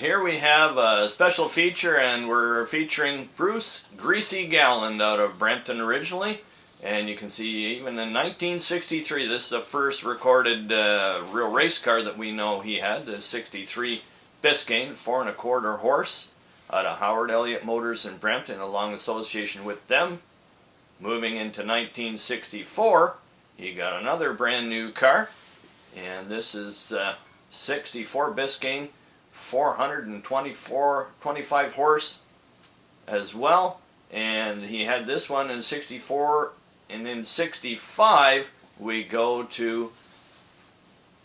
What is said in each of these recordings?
Here we have a special feature, and we're featuring Bruce Greasy Galland out of Brampton originally. And you can see even in 1963, this is the first recorded real race car that we know he had, the 63 Biscayne 4 1/4 horse out of Howard Elliott Motors in Brampton, a long association with them. Moving into 1964, he got another brand new car, and this is 64 Biscayne 425 horse as well. And he had this one in 64, and in 65 we go to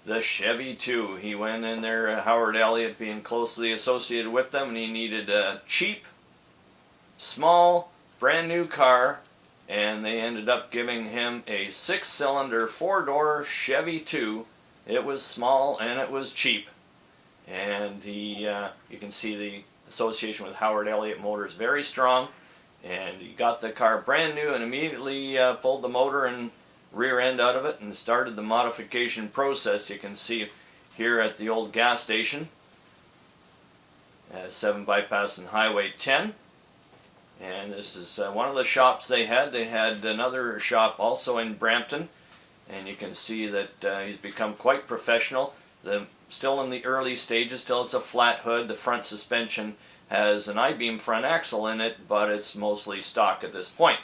the Chevy 2. He went in there, Howard Elliott being closely associated with them, and he needed a cheap, small, brand new car, and they ended up giving him a 6-cylinder 4-door Chevy 2. It was small and it was cheap, and he you can see the association with Howard Elliott Motors very strong. And he got the car brand new and immediately pulled the motor and rear end out of it and started the modification process. You can see here at the old gas station, 7 Bypass and Highway 10. And this is one of the shops they had. They had another shop also in Brampton, and you can see that he's become quite professional. Still in the early stages, still has a flat hood. The front suspension has an I-beam front axle in it, but it's mostly stock at this point.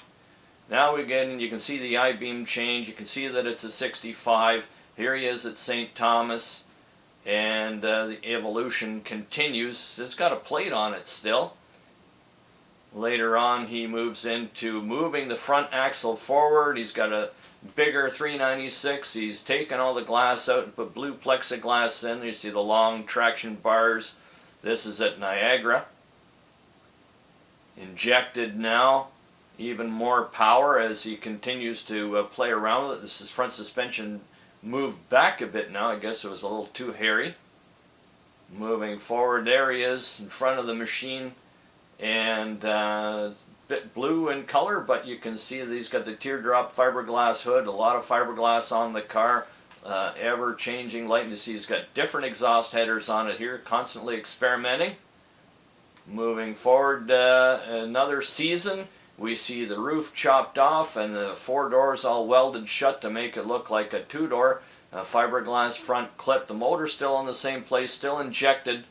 Now again, you can see the I-beam change. You can see that it's a 65. Here he is at St. Thomas, and the evolution continues. It's got a plate on it still. Later on, he moves into moving the front axle forward. He's got a bigger 396. He's taken all the glass out and put blue plexiglass in. You see the long traction bars. This is at Niagara. Injected now, even more power as he continues to play around with it. This is front suspension moved back a bit now. I guess it was a little too hairy. Moving forward, there he is in front of the machine, and a bit blue in color, but you can see that he's got the teardrop fiberglass hood, a lot of fiberglass on the car, ever changing light. You see he's got different exhaust headers on it here, constantly experimenting. Moving forward another season, we see the roof chopped off and the 4 doors all welded shut to make it look like a 2-door. Fiberglass front clip. The motor still in the same place, still injected.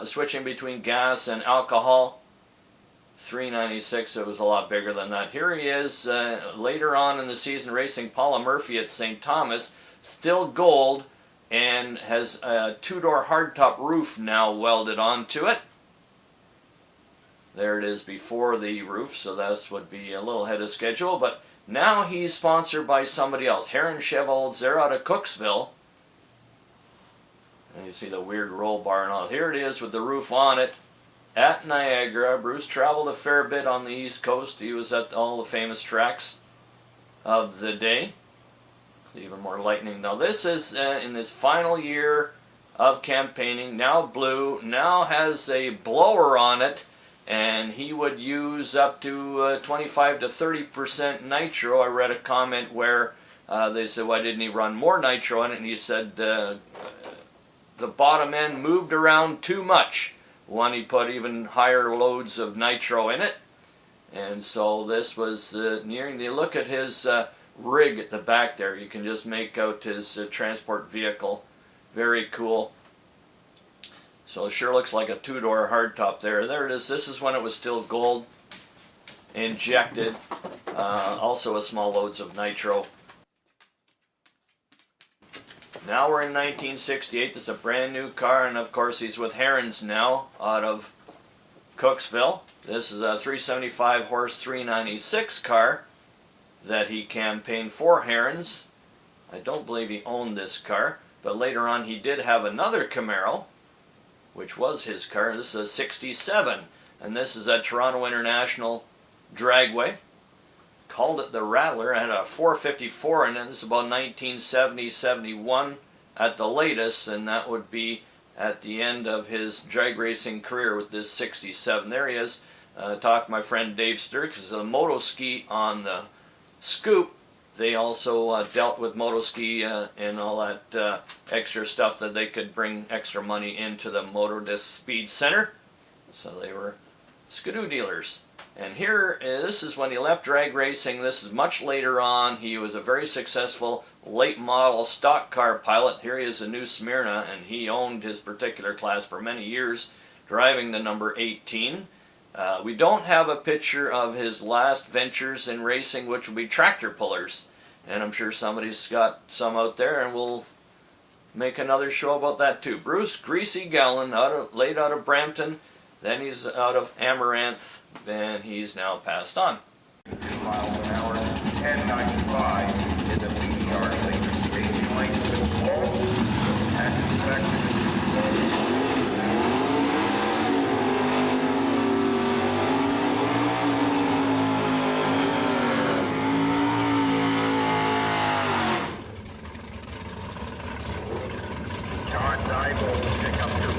Switching between gas and alcohol. 396, it was a lot bigger than that. Here he is later on in the season racing Paula Murphy at St. Thomas, still gold, and has a 2-door hardtop roof now welded onto it. There it is before the roof, so that would be a little ahead of schedule, but now he's sponsored by somebody else. Heron Chevrolet, they're out of Cooksville. And you see the weird roll bar and all. Here it is with the roof on it at Niagara. Bruce traveled a fair bit on the East Coast. He was at all the famous tracks of the day. It's even more lightning. Now this is in his final year of campaigning. Now blue, now has a blower on it, and he would use up to 25 to 30% nitro. I read a comment where they said, why didn't he run more nitro in it? And he said the bottom end moved around too much. One, he put even higher loads of nitro in it. And so this was nearing the look at his rig at the back there. You can just make out his transport vehicle. Very cool. So it sure looks like a 2-door hardtop there. There it is. This is when it was still gold, injected. Also a small loads of nitro. Now we're in 1968. This is a brand new car, and of course he's with Herons now out of Cooksville. This is a 375 horse 396 car that he campaigned for Herons. I don't believe he owned this car, but later on he did have another Camaro, which was his car. This is a 67, and this is a Toronto International Dragway. Called it the Rattler. It had a 454 in it. This is about 1970-71 at the latest, and that would be at the end of his drag racing career with this 67. There he is. Talked to my friend Dave Sturck, because the moto ski on the Scoop they also dealt with motoski and all that extra stuff that they could bring extra money into the Moto Disc Speed Center. So they were skidoo dealers. And here, this is when he left drag racing. This is much later on. He was a very successful late model stock car pilot. Here he is in New Smyrna, and he owned his particular class for many years, driving the number 18. We don't have a picture of his last ventures in racing, which would be tractor pullers. And I'm sure somebody's got some out there, and we'll make another show about that too. Bruce Greasy Gallon, late out of Brampton. Then he's out of Amaranth, and he's now passed on. 2 miles an hour, 1095 in the BR lane. Staging lane will close. Tax inspection. John Dye will pick up your